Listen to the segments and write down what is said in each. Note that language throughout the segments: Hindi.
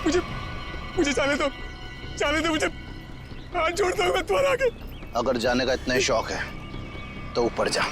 मुझे मुझे जाने दो मुझे, हाथ जोड़ता हूँ मैं तुम्हारे आगे। अगर जाने का इतना ही शौक है तो ऊपर जा।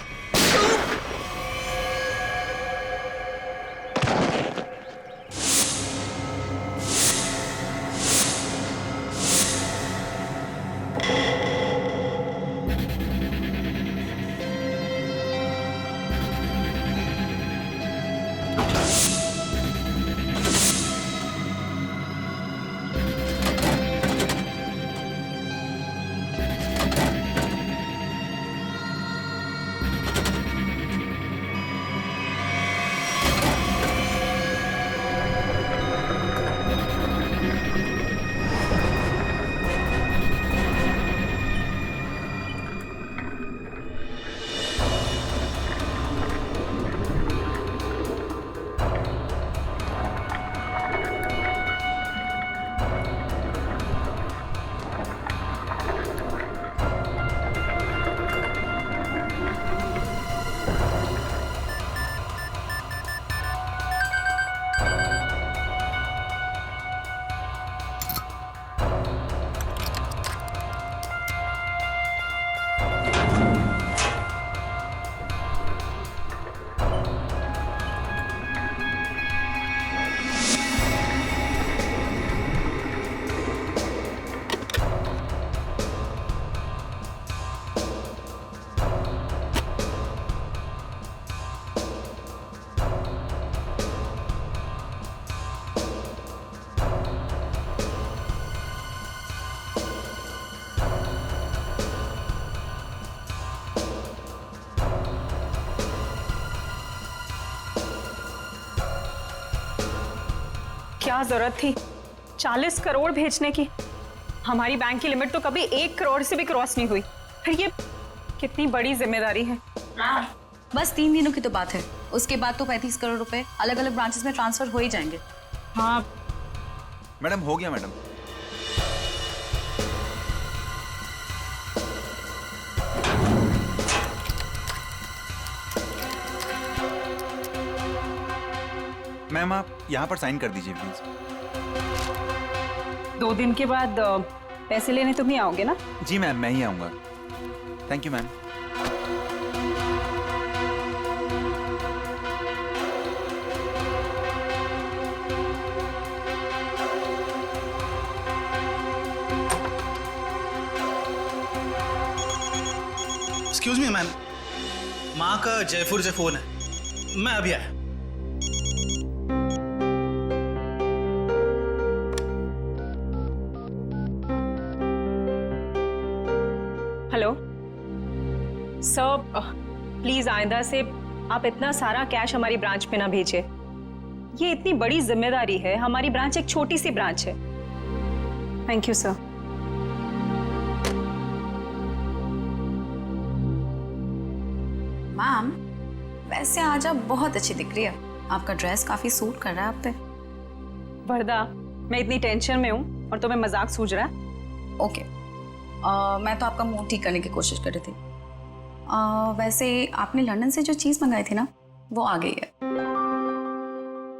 क्या जरूरत थी 40 करोड़ भेजने की? हमारी बैंक की लिमिट तो कभी 1 करोड़ से भी क्रॉस नहीं हुई। फिर ये कितनी बड़ी जिम्मेदारी है। बस 3 दिनों की तो बात है, उसके बाद तो 35 करोड़ रुपए अलग अलग ब्रांचेस में ट्रांसफर हो ही जाएंगे। हाँ मैडम, हो गया मैडम। मैम, आप यहाँ पर साइन कर दीजिए प्लीज। 2 दिन के बाद पैसे लेने तुम ही आओगे ना? जी मैम, मैं ही आऊँगा। Thank you ma'am. Excuse me ma'am, माँ का जयपुर से फोन है, मैं अभी आया। हेलो सर, प्लीज आइंदा से आप इतना सारा कैश हमारी ब्रांच पे ना भेजिए। ये इतनी बड़ी जिम्मेदारी है, हमारी ब्रांच एक छोटी सी ब्रांच है। Thank you sir. मैम, वैसे आज आप बहुत अच्छी दिख रही है, आपका ड्रेस काफी सूट कर रहा है आप पे। वरदा, मैं इतनी टेंशन में हूँ और तुम्हें मजाक सूझ रहा है? ओके, मैं तो आपका मूड ठीक करने की कोशिश कर रही थी। वैसे आपने लंदन से जो चीज मंगाई थी ना, वो आ गई है।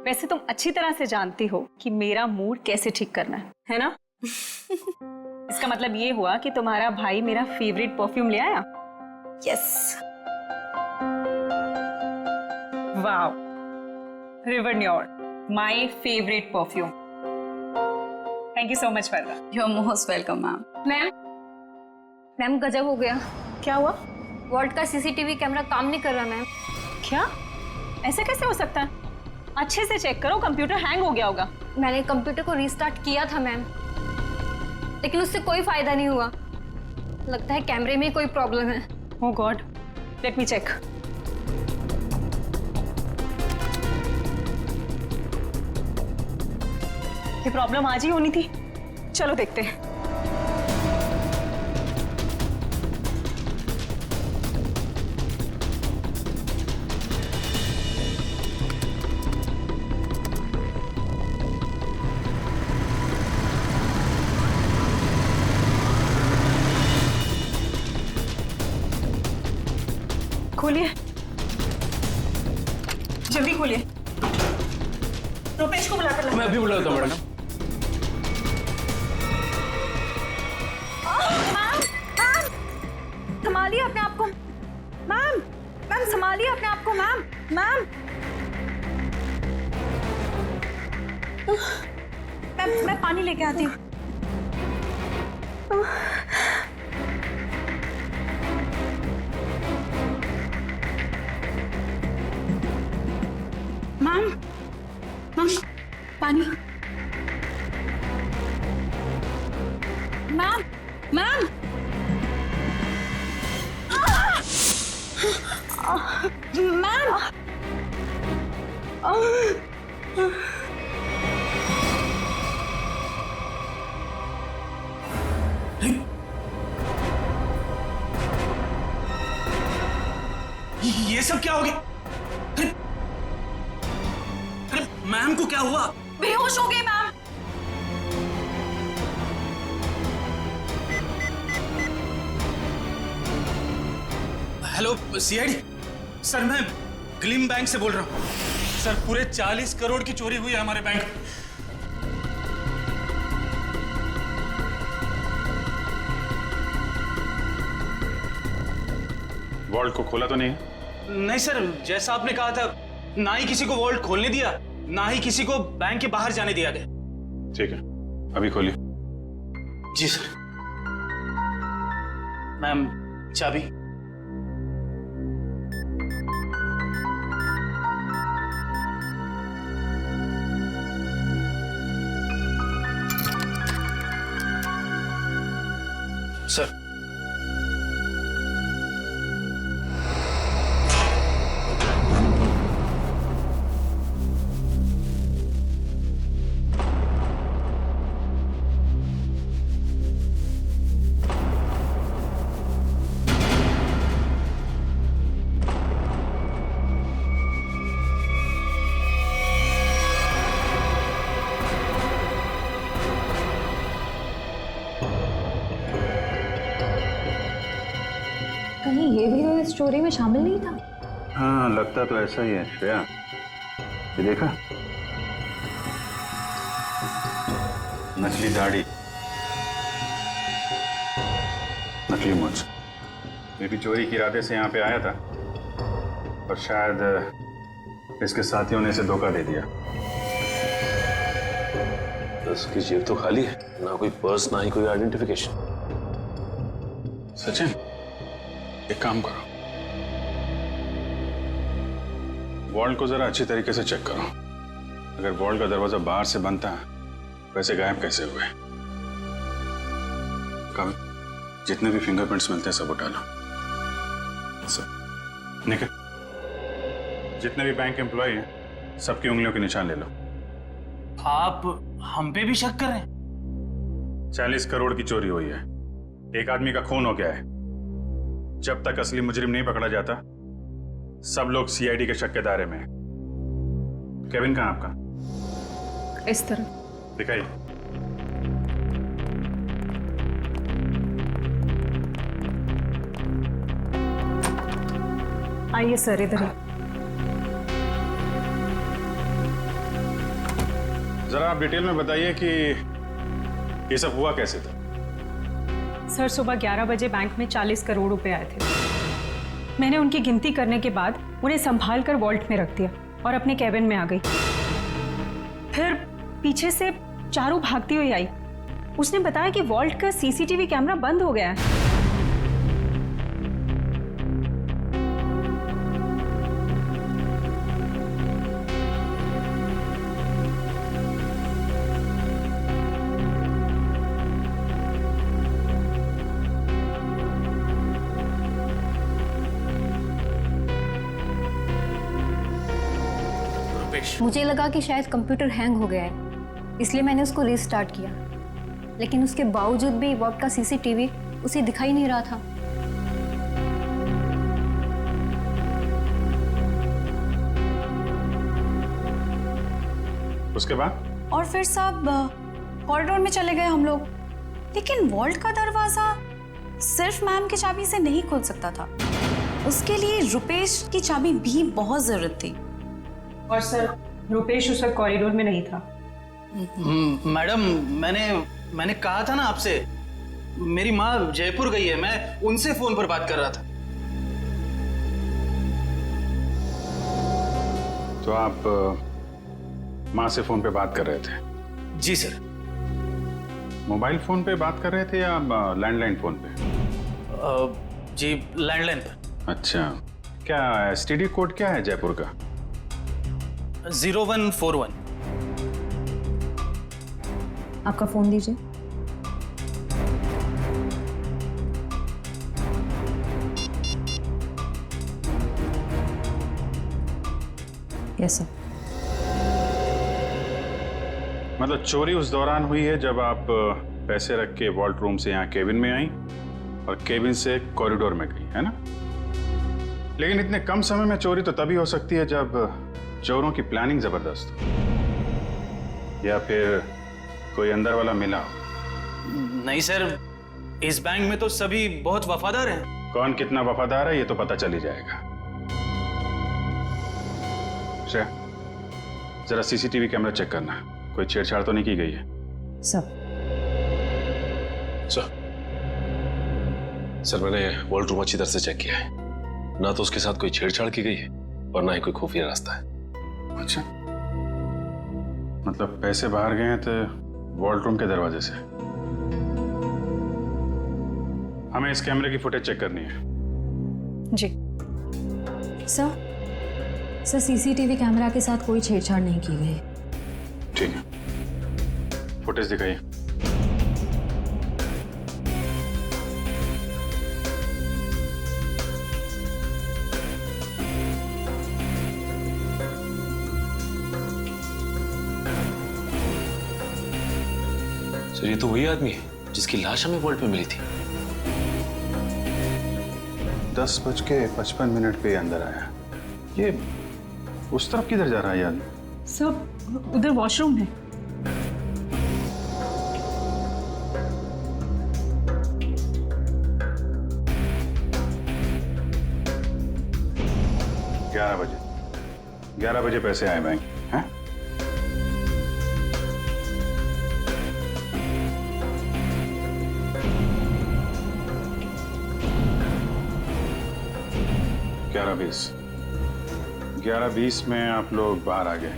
वैसे तुम अच्छी तरह से जानती हो कि मेरा मूड कैसे ठीक करना है ना? इसका मतलब ये हुआ कि तुम्हारा भाई मेरा फेवरेट परफ्यूम ले आया? यस। वाओ, रिवरन्योर, my favourite perfume. Thank you so much Varda. You are most welcome ma'am. Ma'am गजब हो गया। क्या हुआ? वॉल्ट का सीसीटीवी कैमरा काम नहीं कर रहा मैम। क्या? ऐसा कैसे हो सकता है? अच्छे से चेक करो, कंप्यूटर हैंग हो गया होगा। मैंने कंप्यूटर को रीस्टार्ट किया था मैम, लेकिन उससे कोई फायदा नहीं हुआ। लगता है कैमरे में कोई प्रॉब्लम है। ओह गॉड, लेट मी चेक। ये प्रॉब्लम आज ही होनी थी। चलो देखते हैं। खोलिए, जल्दी खोलिए। रुपेश को बुला। मैं अभी बुलाता हूँ मैडम। संभालिए अपने आप को मैम। मैम संभालिए अपने आप को मैम। मैम मैं पानी लेके आती हूँ। मैम मैम पानी। मैम मैम मैम ये सब क्या हो गया? अरे मैम को क्या हुआ? बेहोश हो गई मैम। हेलो सीआईडी सर, मैं ग्लिम बैंक से बोल रहा हूँ। सर पूरे 40 करोड़ की चोरी हुई है हमारे बैंक। वॉल्ट को खोला तो नहीं है? नहीं सर, जैसा आपने कहा था, ना ही किसी को वॉल्ट खोलने दिया, ना ही किसी को बैंक के बाहर जाने दिया गया। ठीक है, अभी खोलिए। जी सर। मैम चाबी। सर कहीं ये भी तो इस स्टोरी में शामिल नहीं था। हाँ, लगता तो ऐसा ही है श्रेया। ये देखा, नकली दाढ़ी, नकली मूंछ। ये भी चोरी के इरादे से यहाँ पे आया था, पर शायद इसके साथियों ने इसे धोखा दे दिया। उसकी जेब तो खाली है, ना कोई पर्स ना ही कोई आइडेंटिफिकेशन। सचिन, एक काम करो, वॉल्ट को जरा अच्छी तरीके से चेक करो। अगर वॉल्ट का दरवाजा बाहर से बंद था, वैसे गायब कैसे हुए? कभी जितने भी फिंगरप्रिंट्स मिलते हैं सब उठा लो। निकल, जितने भी बैंक एम्प्लॉय हैं सबकी उंगलियों के निशान ले लो। आप हम पे भी शक कर रहे हैं? 40 करोड़ की चोरी हुई है, एक आदमी का खून हो गया है। जब तक असली मुजरिम नहीं पकड़ा जाता, सब लोग सीआईडी के शक के दायरे में हैं। केविन कहाँ आपका? इस तरह दिखाइए। आइए सर, इधर ही। जरा आप डिटेल में बताइए कि ये सब हुआ कैसे था? सर सुबह 11 बजे बैंक में 40 करोड़ रुपए आए थे। मैंने उनकी गिनती करने के बाद उन्हें संभाल कर वॉल्ट में रख दिया और अपने कैबिन में आ गई। फिर पीछे से चारू भागती हुई आई। उसने बताया कि वॉल्ट का सीसीटीवी कैमरा बंद हो गया है। मुझे लगा कि शायद कंप्यूटर हैंग हो गया है, इसलिए मैंने उसको रीस्टार्ट किया, लेकिन उसके बावजूद भी वॉल्ट का सीसीटीवी उसे दिखाई नहीं रहा था। उसके बाद? और फिर सब कॉरिडोर में चले गए हम लोग, लेकिन वॉल्ट का दरवाजा सिर्फ मैम की चाबी से नहीं खुल सकता था। उसके लिए रुपेश की चाबी भी बहुत जरूरत थी। और सर रुपेश उस वक्त कॉरिडोर में नहीं था। मैडम, मैंने कहा था ना आपसे, मेरी माँ जयपुर गई है, मैं उनसे फोन पर बात कर रहा था। तो आप माँ से फोन पे बात कर रहे थे? जी सर। मोबाइल फोन पे बात कर रहे थे या लैंडलाइन फोन पे? जी लैंडलाइन पर। अच्छा, क्या एसटीडी कोड क्या है जयपुर का? 0141। आपका फ़ोन दीजिए। Yes sir. मतलब चोरी उस दौरान हुई है जब आप पैसे रख के वॉल्ट रूम से यहाँ केबिन में आई और केबिन से कॉरिडोर में गई, है ना? लेकिन इतने कम समय में चोरी तो तभी हो सकती है जब चोरों की प्लानिंग जबरदस्त हो या फिर कोई अंदर वाला मिला हो। नहीं सर, इस बैंक में तो सभी बहुत वफादार हैं। कौन कितना वफादार है ये तो पता चल ही जाएगा। श्रेया, जरा सीसीटीवी कैमरा चेक करना, कोई छेड़छाड़ तो नहीं की गई है? सर। सर मैंने वॉल्ट रूम अच्छी तरह से चेक किया है, ना तो उसके साथ कोई छेड़छाड़ की गई है और ना ही कोई खुफिया रास्ता है। अच्छा, मतलब पैसे बाहर गए हैं तो वॉल्ट रूम के दरवाजे से। हमें इस कैमरे की फुटेज चेक करनी है। जी सर सीसीटीवी कैमरा के साथ कोई छेड़छाड़ नहीं की गई। ठीक है, फुटेज दिखाइए। सर ये तो वही आदमी है जिसकी लाश हमें वॉल्ट में मिली थी। 10:55 पे अंदर आया। ये उस तरफ किधर जा रहा है यार? सब उधर वॉशरूम है। बजे 11 बजे पैसे आए बैंक, हैं? ग्यारह बीस में आप लोग बाहर आ गए।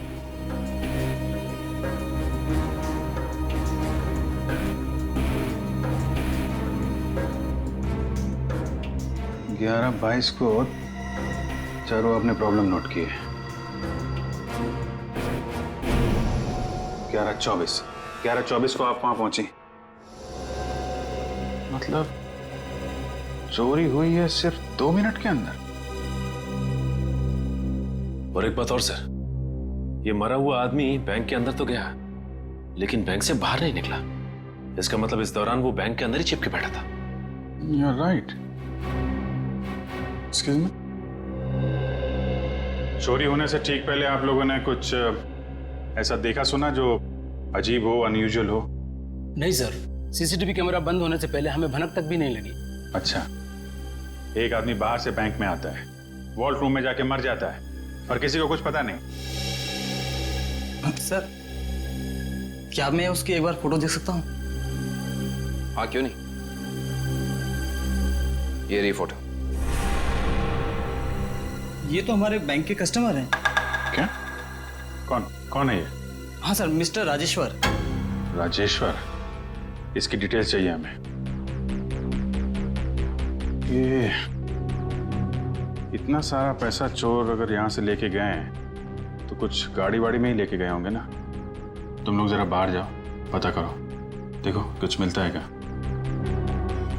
ग्यारह 22 को चारों अपने प्रॉब्लम नोट किए। 11:24 को आप वहां पहुंची। मतलब चोरी हुई है सिर्फ 2 मिनट के अंदर। और एक बात और सर, ये मरा हुआ आदमी बैंक के अंदर तो गया लेकिन बैंक से बाहर नहीं निकला। इसका मतलब इस दौरान वो बैंक के अंदर ही चिपके बैठा था। You're right. Excuse me? चोरी होने से ठीक पहले आप लोगों ने कुछ ऐसा देखा सुना जो अजीब हो, अनयूजुअल हो? नहीं सर, सीसीटीवी कैमरा बंद होने से पहले हमें भनक तक भी नहीं लगी। अच्छा, एक आदमी बाहर से बैंक में आता है, वॉल्ट रूम में जाके मर जाता है और किसी को कुछ पता नहीं। सर क्या मैं उसकी एक बार फोटो देख सकता हूँ? हाँ क्यों नहीं, ये रही फोटो। ये तो हमारे बैंक के कस्टमर हैं। क्या? कौन है ये? हाँ सर, मिस्टर राजेश्वर। राजेश्वर, इसकी डिटेल्स चाहिए हमें। ये इतना सारा पैसा चोर अगर यहाँ से लेके गए हैं तो कुछ गाड़ी वाड़ी में ही लेके गए होंगे ना। तुम लोग जरा बाहर जाओ, पता करो, देखो कुछ मिलता है क्या।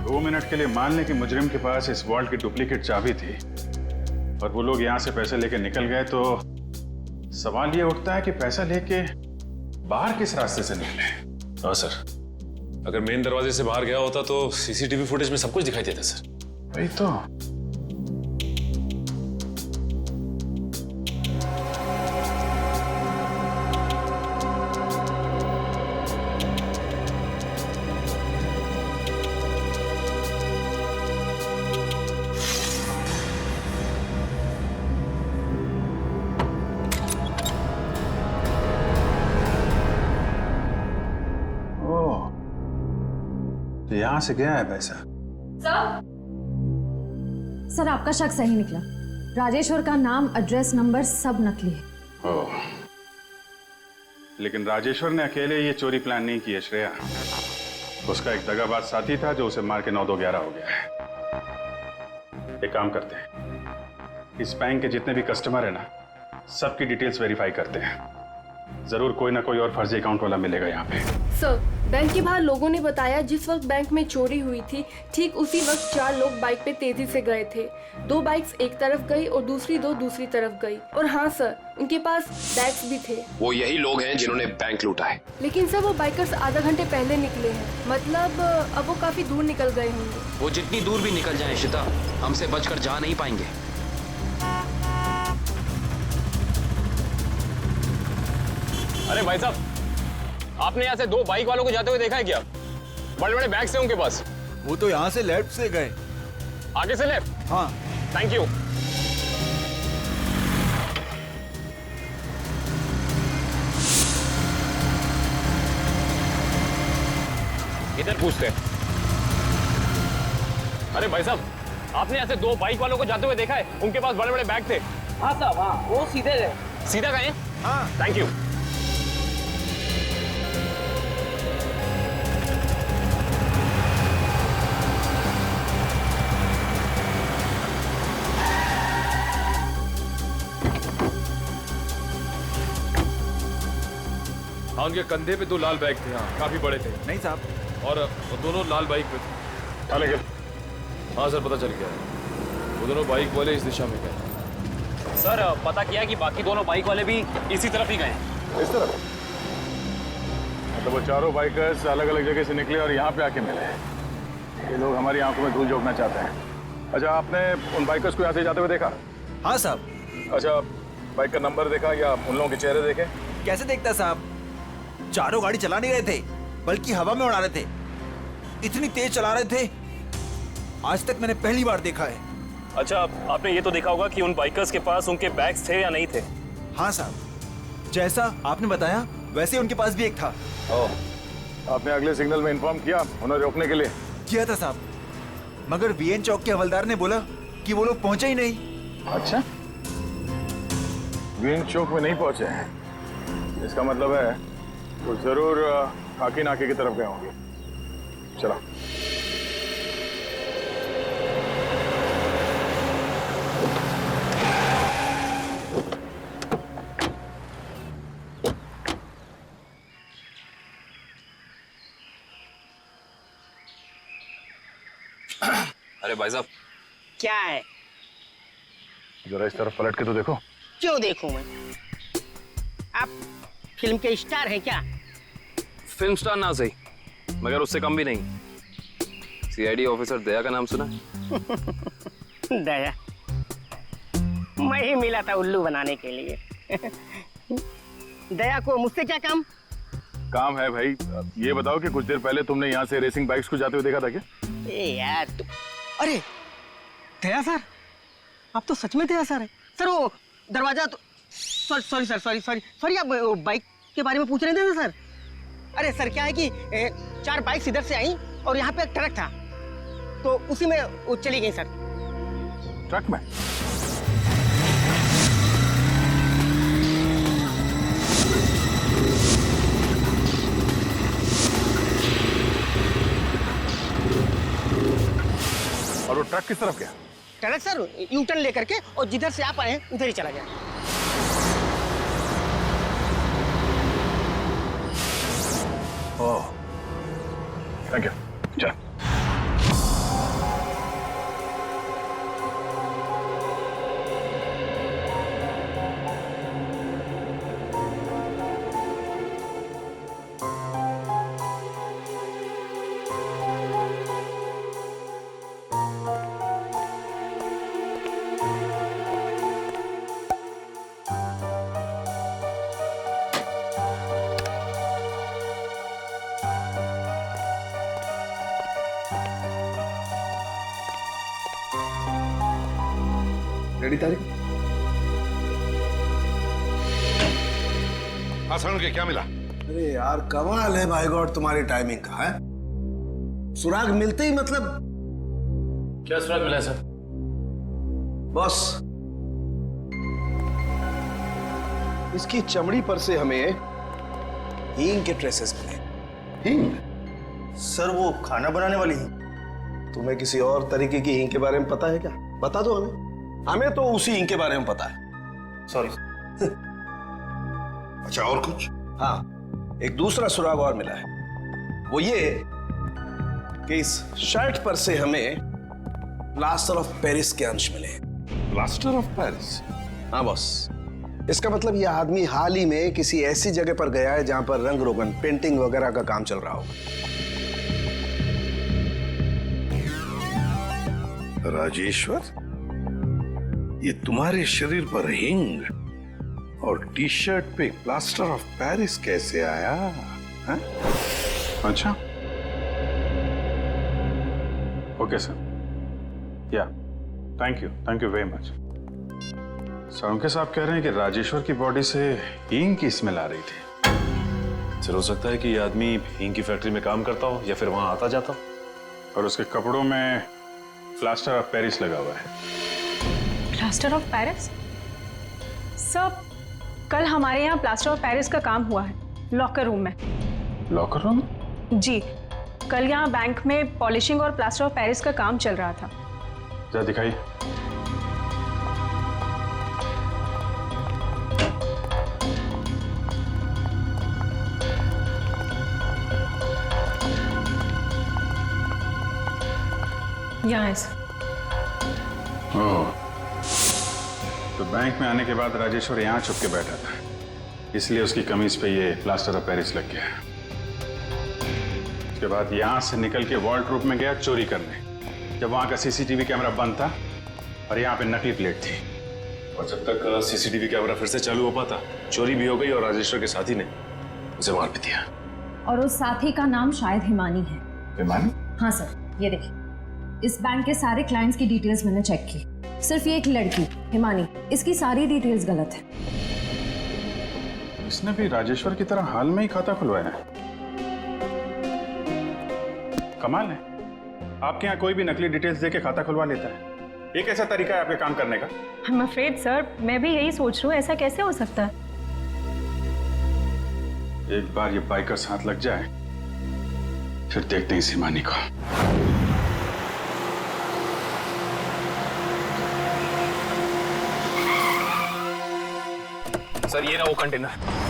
2 मिनट के लिए मान लें कि मुजरिम के पास इस वॉल्ट की डुप्लीकेट चाबी थी और वो लोग यहाँ से पैसे लेके निकल गए, तो सवाल ये उठता है कि पैसा लेके बाहर किस रास्ते से निकले। हाँ सर, अगर मेन दरवाजे से बाहर गया होता तो सीसीटीवी फुटेज में सब कुछ दिखाई देता सर। वही तो। तो यहाँ से गया है पैसा? सर आपका शक सही निकला। राजेश्वर का नाम, एड्रेस, नंबर सब नकली है। ओह, लेकिन राजेश्वर ने अकेले ये चोरी प्लान नहीं की है श्रेया। उसका एक दगाबाज साथी था जो उसे मार के 9-2-11 हो गया है। एक काम करते हैं, इस बैंक के जितने भी कस्टमर है ना, सबकी डिटेल्स वेरीफाई करते हैं। जरूर कोई ना कोई और फर्जी अकाउंट वाला मिलेगा यहाँ पे। सर, बैंक के बाहर लोगों ने बताया जिस वक्त बैंक में चोरी हुई थी ठीक उसी वक्त 4 लोग बाइक पे तेजी से गए थे। 2 बाइक्स एक तरफ गई और दूसरी 2 दूसरी तरफ गई। और हाँ सर, उनके पास बैग्स भी थे। वो यही लोग हैं जिन्होंने बैंक लूटा है। लेकिन सर वो बाइकर्स आधा घंटे पहले निकले हैं, मतलब अब वो काफी दूर निकल गए होंगे। वो जितनी दूर भी निकल जाए शिता, हमसे बचकर जा नहीं पाएंगे। अरे भाई साहब, आपने यहाँ से 2 बाइक वालों को जाते हुए देखा है क्या? बड़े बड़े बैग्स हैं उनके पास। वो तो यहाँ से लेफ्ट से गए। आगे से लेफ्ट? हाँ। Thank you. इधर पूछते हैं। अरे भाई साहब, आपने यहाँ से 2 बाइक वालों को जाते हुए देखा है? उनके पास बड़े बड़े बैग थे। हाँ साहब, हाँ, वो सीधे गए। सीधा गए? हाँ। Thank you. हाँ, उनके कंधे पे 2 लाल बैग थे। हाँ, काफी बड़े थे। नहीं साहब। और वो दोनों लाल बाइक पे थे। हाँ सर, पता चल गया। वो दोनों बाइक वाले इस दिशा में गए। सर, पता किया कि बाकी दोनों बाइक वाले भी इसी तरफ ही गए। इस तरफ? मतलब वो चारों बाइकर्स अलग अलग जगह से निकले और यहाँ पे आके मिले। ये लोग हमारी आंखों में धूल झोंकना चाहते हैं। अच्छा, आपने उन बाइकर्स को यहाँ से जाते हुए देखा? हाँ साहब। अच्छा, बाइक का नंबर देखा या उन लोगों के चेहरे देखे? कैसे देखता साहब, चारों गाड़ी चला नहीं रहे थे, बल्कि हवा में उड़ा रहे थे। इतनी तेज चला रहे थे, आज तक मैंने पहली बार देखा है। अच्छा, आपने ये तो देखा होगा कि उन बाइकर्स के पास उनके बैग्स थे या नहीं थे? हाँ साहब, जैसा आपने बताया वैसे उनके पास भी एक था। ओह, आपने अगले सिग्नल में इन्फॉर्म किया उन्हें रोकने के लिए? किया था साहब, मगर वीएन चौक के हवलदार ने बोला कि वो लोग पहुंचे ही नहीं। अच्छा, वीएन चौक में नहीं पहुंचे हैं, इसका मतलब है वो जरूर खाकी नाके की तरफ गए होंगे। चलो। अरे भाई साहब, क्या है? जरा इस तरफ पलट के तो देखो। क्यों देखूं मैं? आप फिल्म के स्टार हैं क्या? फिल्म स्टार ना सही, मगर उससे कम भी नहीं। सीआईडी ऑफिसर दया का नाम सुना? दया? मैं ही मिला था उल्लू बनाने के लिए। दया को मुझसे क्या काम? काम है भाई। ये बताओ कि कुछ देर पहले तुमने यहाँ से रेसिंग बाइक्स को जाते हुए देखा था क्या? ए यार अरे दया सर, आप तो सच में दया सर है। सर वो दरवाजा तो सॉरी सर, सॉरी आप बाइक के बारे में पूछ रहे थे ना सर? अरे सर क्या है कि 4 बाइक्स इधर से आई और यहाँ पे एक ट्रक था, तो उसी में वो चली गई सर। ट्रक में? और वो ट्रक किस तरफ गया? ट्रक सर यू टर्न लेकर के और जिधर से आप आए उधर ही चला गया। ओह, थैंक यू। चल। रेडी तारीख? हाँ सर, के क्या मिला? अरे यार कमाल है भाई गॉड तुम्हारी टाइमिंग का है। सुराग मिलते ही मतलब क्या सुराग मिला है सर? बॉस, इसकी चमड़ी पर से हमें हींग के ट्रेसेस मिले। हींग? सर वो खाना बनाने वाली हींग। तुम्हें किसी और तरीके की हींग के बारे में पता है क्या? बता दो हमें। हमें तो उसी हींग के बारे में पता है। सॉरी। अच्छा और कुछ? हाँ, एक दूसरा सुराग और मिला है। वो ये कि इस शर्ट पर से हमें प्लास्टर ऑफ पेरिस के अंश मिले। Plaster of Paris? हाँ बॉस, इसका मतलब यह आदमी हाल ही में किसी ऐसी जगह पर गया है जहां पर रंग रोगन, पेंटिंग वगैरह का काम चल रहा हो। राजेश्वर, ये तुम्हारे शरीर पर हिंग और टी शर्ट पे प्लास्टर ऑफ पेरिस कैसे आया? है? अच्छा, ओके सर, या thank you very much. Sir साहब कह रहे हैं कि राजेश्वर की बॉडी से हींग की स्मेल आ रही थी। सर हो सकता है कि ये आदमी हींग की फैक्ट्री में काम करता हो या फिर वहां आता जाता हो। और उसके कपड़ों में प्लास्टर ऑफ पेरिस लगा हुआ है। Plaster of Paris? सर, कल हमारे यहाँ प्लास्टर ऑफ पेरिस का काम हुआ है लॉकर रूम में। Locker room? जी, कल यहाँ बैंक में पॉलिशिंग और प्लास्टर ऑफ पेरिस का काम चल रहा था। जरा दिखाइए। यहाँ है सर। ओह, तो बैंक में आने के बाद राजेश्वर यहाँ छुप के बैठा था, इसलिए उसकी कमीज पे ये प्लास्टर ऑफ पेरिस लग गया। उसके बाद यहाँ से निकल के वॉल्ट्रूप में गया चोरी करने, जब वहाँ का सीसीटीवी कैमरा बंद था और यहाँ पे नकली प्लेट थी। और जब तक सीसीटीवी कैमरा फिर से चालू हो पाता, चोरी भी हो गई और राजेश्वर के साथी ने उसे मार भी दिया। और उस साथी का नाम शायद हिमानी है। हिमानी? हाँ सर, ये देखिए, इस बैंक के सारे क्लाइंट्स की डिटेल्स मैंने चेक की। सिर्फ ये एक लड़की हिमानी, इसकी सारी डिटेल्स गलत है। इसने भी राजेश्वर की तरह हाल में ही खाता खुलवाया है। कमाल है, आपके यहाँ कोई भी नकली डिटेल्स देके खाता खुलवा लेता है। ये कैसा तरीका है आपके काम करने का? I'm afraid सर, मैं भी यही सोच रही हूँ, ऐसा कैसे हो सकता है? एक बार ये बाइकर्स हाथ लग जाए, फिर देखते हैं इस हिमानी को। सर ये ना वो कंटेनर।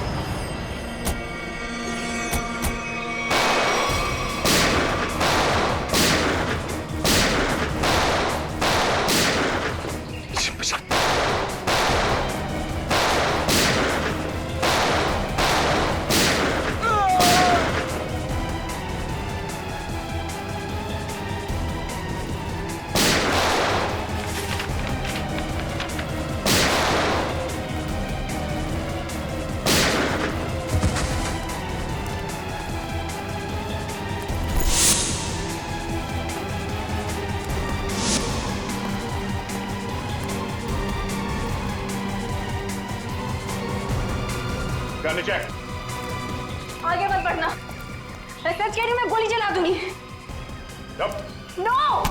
नीचे आगे मत बढ़ना, मैं सच कह रही हूँ, मैं गोली चला दूंगी। नो!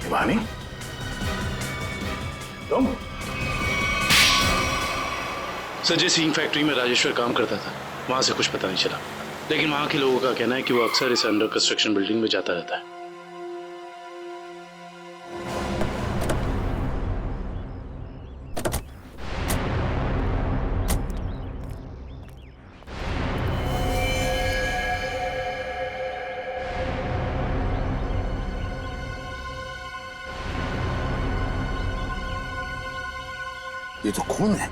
हिमानी, तुम? सर, जिस हींग फैक्ट्री में राजेश्वर काम करता था, वहां से कुछ पता नहीं चला, लेकिन वहां के लोगों का कहना है कि वो अक्सर इस अंडर कंस्ट्रक्शन बिल्डिंग में जाता रहता है। ये तो खून है।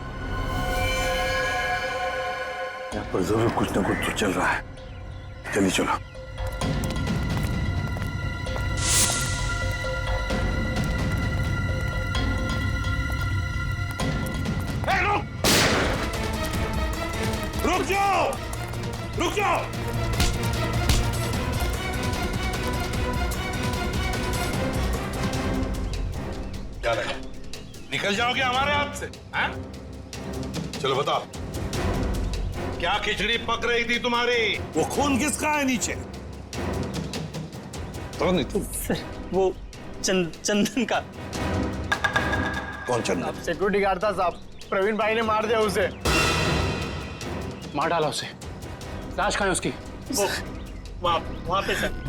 यहाँ पर जरूर कुछ ना कुछ तो चल रहा है। चलिए चलो। रुक जाओ, रुक जाओ। क्या लगा, निकल जाओगे हमारे हाथ से? हैं? चलो बताओ, क्या खिचड़ी पक रही थी तुम्हारी? वो खून किसका है नीचे? तो नहीं तुम? सर वो चंदन का। कौन चंदन? सिक्योरिटी गार्ड था साहब, प्रवीण भाई ने मार दिया उसे। मार डाला उसे। लाश कहाँ है उसकी? वहां पे सर।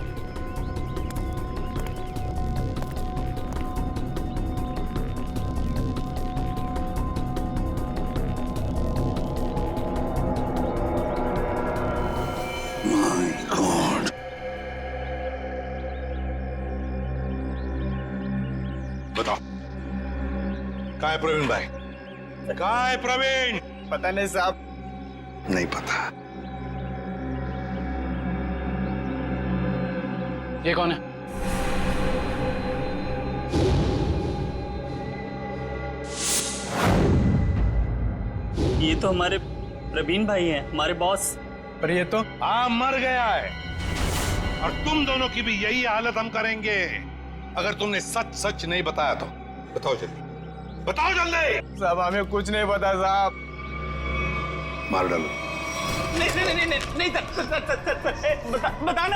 बताओ, कहाँ है प्रवीण भाई? कहाँ है प्रवीण? पता नहीं साहब। नहीं पता। ये कौन है? ये तो हमारे प्रवीण भाई हैं, हमारे बॉस। पर ये तो हाँ, मर गया है। और तुम दोनों की भी यही हालत हम करेंगे अगर तुमने सच सच नहीं बताया तो। बताओ जल्दी, बताओ जल्दी। साहब हमें कुछ नहीं पता साहब। मार डालो। नहीं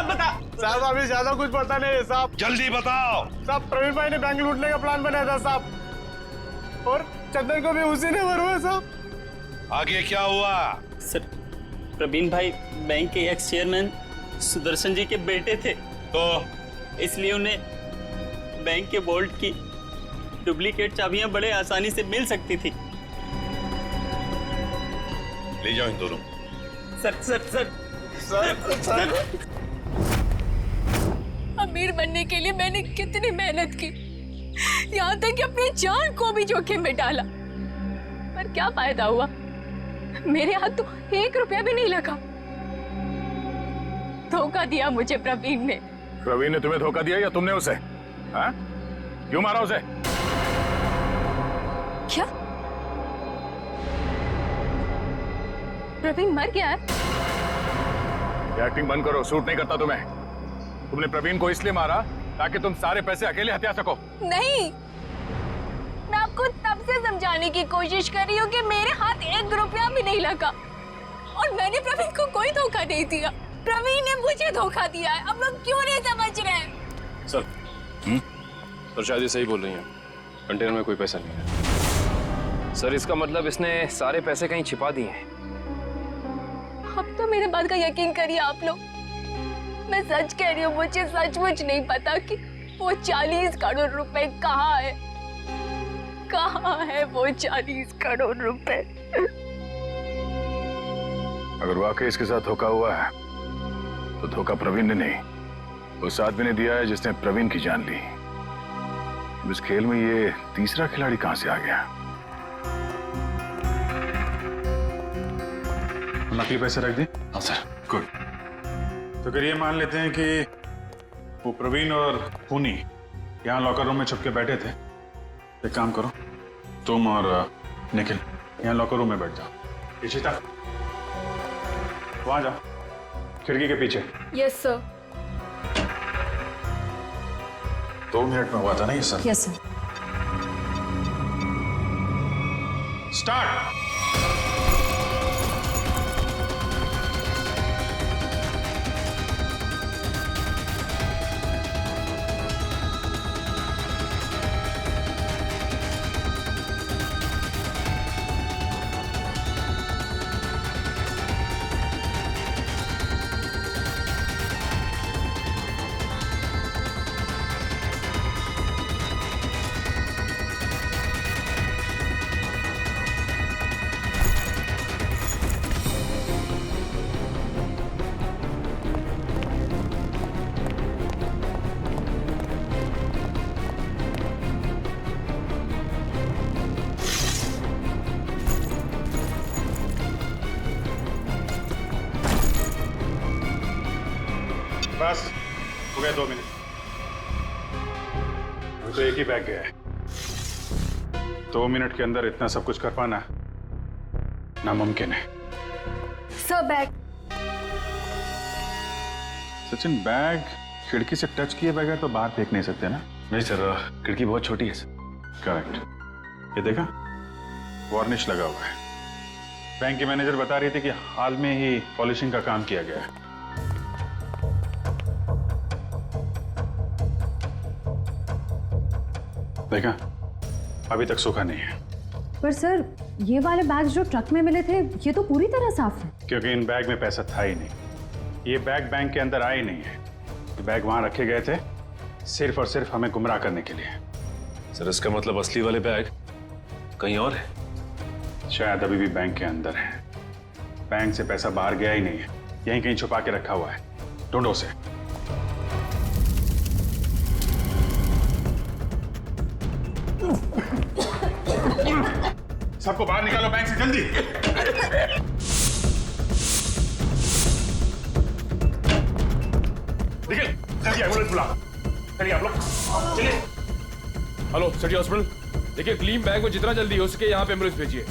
बता। साहब अभी ज्यादा कुछ पता नहीं है साहब। जल्दी बताओ। साहब प्रवीण भाई ने बैंक लूटने का प्लान बनाया था साहब, और चंदन को भी उसी ने मरवाया साहब। आगे क्या हुआ? सर प्रवीण भाई बैंक के एक्स चेयरमैन सुदर्शन जी के बेटे थे, तो इसलिए उन्हें बैंक के वॉल्ट की डुप्लीकेट चाबियां बड़े आसानी से मिल सकती थी। ले जाओ इन दोनों। सर अमीर बनने के लिए मैंने कितनी मेहनत की, यहाँ तक कि अपनी जान को भी जोखिम में डाला, पर क्या फायदा हुआ? मेरे हाथ तो 1 रुपया भी नहीं लगा। धोखा दिया मुझे प्रवीण ने। प्रवीण ने तुम्हें धोखा दिया या तुमने उसे? हाँ? क्यों मारा उसे? क्या प्रवीण मर गया है? ये एक्टिंग बंद करो, सूट नहीं करता तुम्हें। तुमने प्रवीण को इसलिए मारा ताकि तुम सारे पैसे अकेले हथिया सको। नहीं, मैं आपको तब से समझाने की कोशिश कर रही हूँ कि मेरे हाथ 1 रुपया भी नहीं लगा और मैंने प्रवीण को कोई धोखा नहीं दिया। प्रवीण ने मुझे धोखा दिया है। अब लोग क्यों नहीं समझ रहे हैं? सर तो शायद ये सही बोल रही हैं, कंटेनर में कोई पैसा नहीं है। सर इसका मतलब इसने सारे पैसे कहीं छिपा दिए हैं। अब तो मेरे बात का यकीन करिए आप लोग, मैं सच कह रही हूँ, मुझे सचमुच नहीं पता कि वो 40 करोड़ रुपए कहाँ है। कहाँ है वो 40 करोड़ रुपए? अगर वाकई इसके साथ धोखा हुआ है तो धोखा प्रवीण ने नहीं, उस आदमी ने दिया है जिसने प्रवीण की जान ली। इस खेल में ये तीसरा खिलाड़ी कहां से आ गया? नकली पैसे रख दी? हाँ सर। गुड। तो फिर ये मान लेते हैं कि वो प्रवीण और खूनी यहाँ लॉकर रूम में छुप के बैठे थे। एक काम करो, तुम और निखिल यहाँ लॉकर रूम में बैठ जाओ। इशिता वहां जाओ, खिड़की के पीछे। Yes sir. 2 मिनट में हुआ था ना ये सर? Yes sir. स्टार्ट। बस हो गया 2 मिनट। अभी तो एक ही बैग गया है। 2 मिनट के अंदर इतना सब कुछ कर पाना नामुमकिन है। Sir bag. सचिन बैग खिड़की से टच किए बगैर तो बाहर फेंक नहीं सकते ना? नहीं सर, खिड़की बहुत छोटी है सर। करेक्ट। ये देखा, वार्निश लगा हुआ है। बैंक की मैनेजर बता रही थी कि हाल में ही पॉलिशिंग का काम किया गया है। देखा, अभी तक सूखा नहीं है। पर सर, ये वाले बैग जो ट्रक में मिले थे, ये तो पूरी तरह साफ है। क्योंकि इन बैग में पैसा था ही नहीं। ये बैग बैंक के अंदर आए नहीं है। ये बैग वहां रखे गए थे सिर्फ और सिर्फ हमें गुमराह करने के लिए। सर, इसका मतलब असली वाले बैग कहीं और है? शायद अभी भी बैंक के अंदर है। बैंक से पैसा बाहर गया ही नहीं है, यहीं कहीं छुपा के रखा हुआ है। ढूंढो उसे। सबको बाहर निकालो बैंक से, जल्दी। निकल, जल्दी एम्बुलेंस बुला। चलिए आप लोग, चलिए। हेलो सिटी हॉस्पिटल, देखिए ग्लीम बैंक में जितना जल्दी हो सके यहाँ पे एम्बुलेंस भेजिए।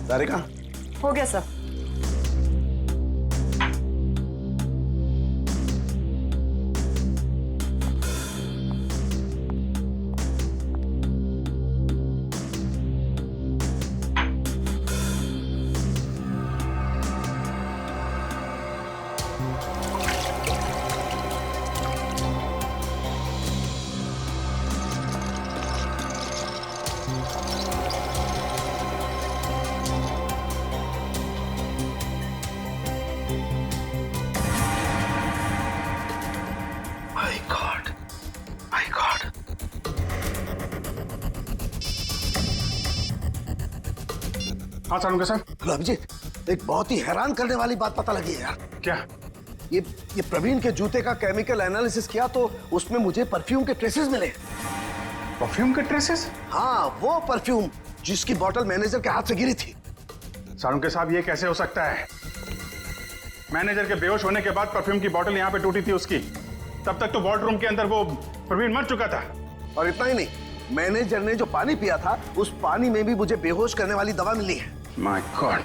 सारिका, हो गया सर। हाँ सारुंगा सर। हेलो अभिजीत, एक बहुत ही हैरान करने वाली बात पता लगी है यार। क्या? ये प्रवीण के जूते का केमिकल एनालिसिस किया तो उसमें मुझे परफ्यूम के ट्रेसेस मिले। परफ्यूम के ट्रेसेस? हाँ, वो परफ्यूम जिसकी बोतल मैनेजर के हाथ से गिरी थी। सारुंगा साहब, ये कैसे हो सकता है? मैनेजर के बेहोश होने के बाद परफ्यूम की बोतल यहाँ पे टूटी थी उसकी। तब तक तो वार्ड रूम के अंदर वो प्रवीण मर चुका था। और इतना ही नहीं, मैनेजर ने जो पानी पिया था उस पानी में भी मुझे बेहोश करने वाली दवा मिली है। माय गॉड,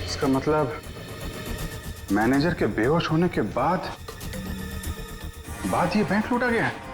इसका मतलब मैनेजर के बेहोश होने के बाद ये बैंक लूटा गया है।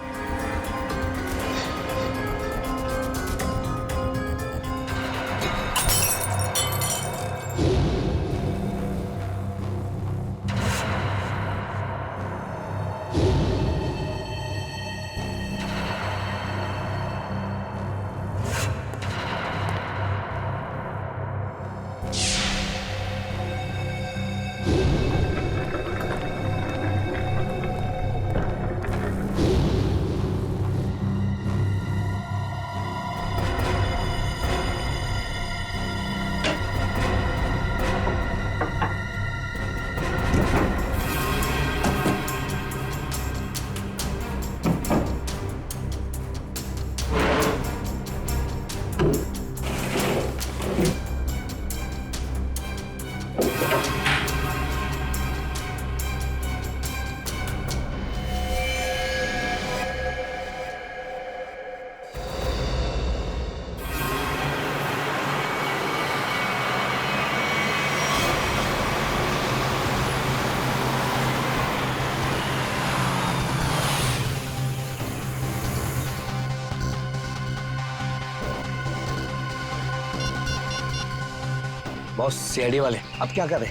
बॉस, सीआईडी वाले अब क्या करें?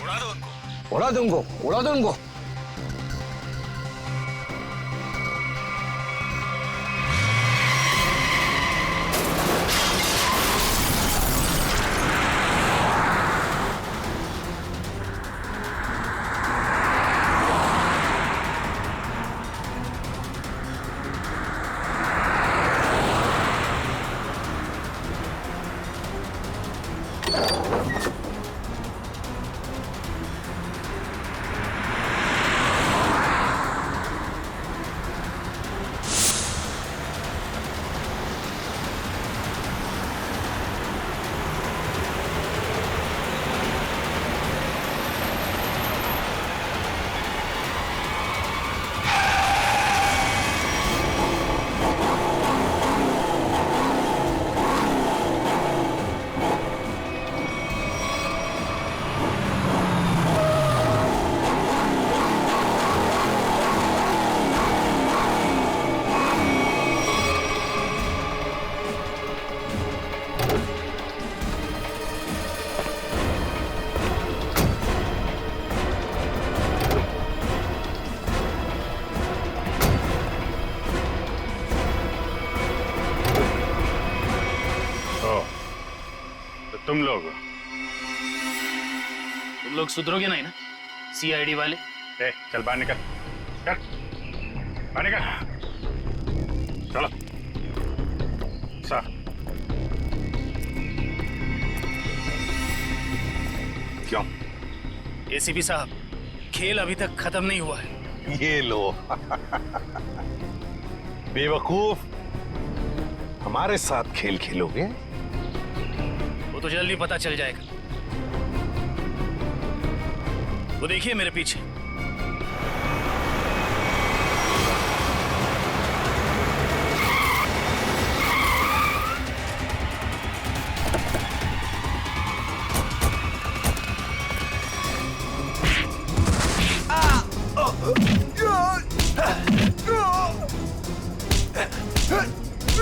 उड़ा दो उनको। उड़ा दो उनको, उड़ा दो उनको। तुम लोग सुधरोगे नहीं ना सीआईडी वाले? चल बाहर निकल, चल बाहर निकल, चलो सर। क्यों? एसीपी साहब, खेल अभी तक खत्म नहीं हुआ है। ये लो बेवकूफ, हमारे साथ खेल खेलोगे? वो तो जल्दी पता चल जाएगा। वो देखिए मेरे पीछे।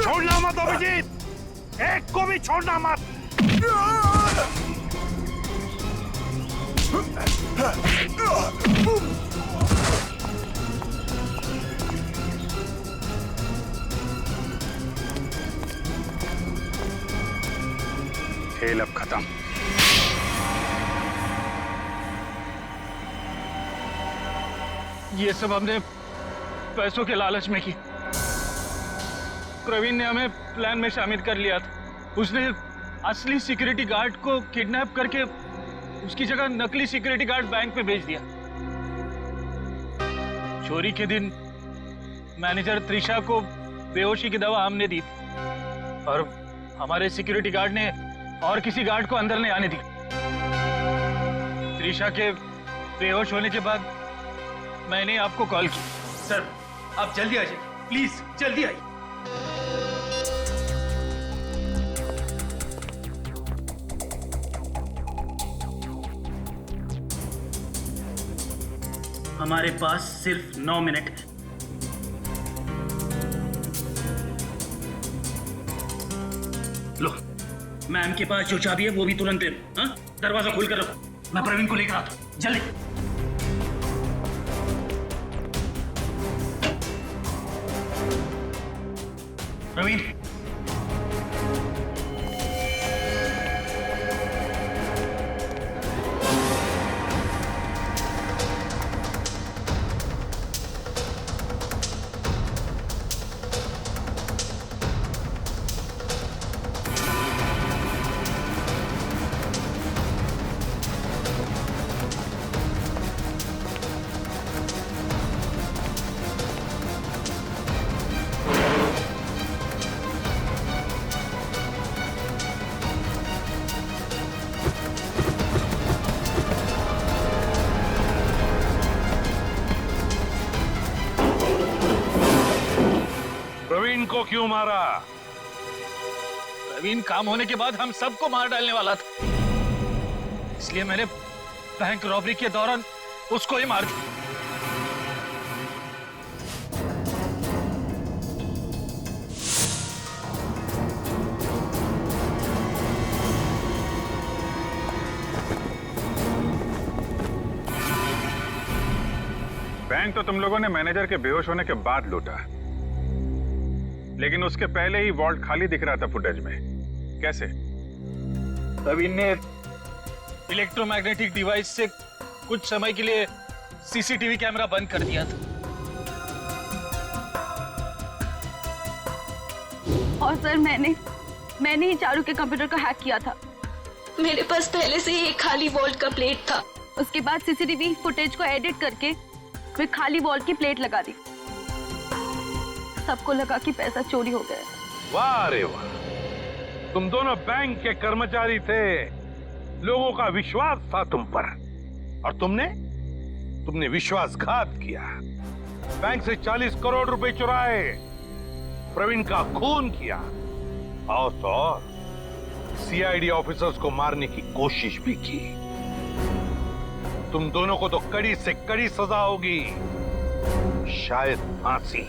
छोड़ना मत अभिजीत, एक को भी छोड़ना मत। खेल अब खत्म। ये सब हमने पैसों के लालच में की। प्रवीण ने हमें प्लान में शामिल कर लिया था। उसने असली सिक्योरिटी गार्ड को किडनैप करके उसकी जगह नकली सिक्योरिटी गार्ड बैंक में भेज दिया। चोरी के दिन मैनेजर त्रिशा को बेहोशी की दवा हमने दी थी और हमारे सिक्योरिटी गार्ड ने और किसी गार्ड को अंदर नहीं आने दी। त्रिशा के बेहोश होने के बाद मैंने आपको कॉल की। सर आप जल्दी आ जाइए, प्लीज जल्दी आइए। हमारे पास सिर्फ 9 मिनट है। लो, मैम के पास जो चाबी है वो भी तुरंत दे दो। हाँ? दरवाजा खोल कर रखो, मैं प्रवीण को लेकर आता हूं। जल्दी। प्रवीण, प्रवीण को क्यों मारा? प्रवीण काम होने के बाद हम सबको मार डालने वाला था, इसलिए मैंने बैंक रॉबरी के दौरान उसको ही मार दिया। बैंक तो तुम लोगों ने मैनेजर के बेहोश होने के बाद लूटा, लेकिन उसके पहले ही वॉल्ट खाली दिख रहा था फुटेज में। कैसे? प्रवीण ने इलेक्ट्रोमैग्नेटिक डिवाइस से कुछ समय के लिए सीसीटीवी कैमरा बंद कर दिया था। और सर मैंने ही चारू के कंप्यूटर को हैक किया था। मेरे पास पहले से ही एक खाली वॉल्ट का प्लेट था। उसके बाद सीसीटीवी फुटेज को एडिट करके फिर खाली वॉल्ट की प्लेट लगा दी। सबको लगा कि पैसा चोरी हो गया। वाह रे वाह, तुम दोनों बैंक के कर्मचारी थे, लोगों का विश्वास था तुम पर, और तुमने विश्वासघात किया। बैंक से 40 करोड़ रुपए चुराए, प्रवीण का खून किया, और तो और सीआईडी ऑफिसर्स को मारने की कोशिश भी की। तुम दोनों को तो कड़ी से कड़ी सजा होगी, शायद फांसी।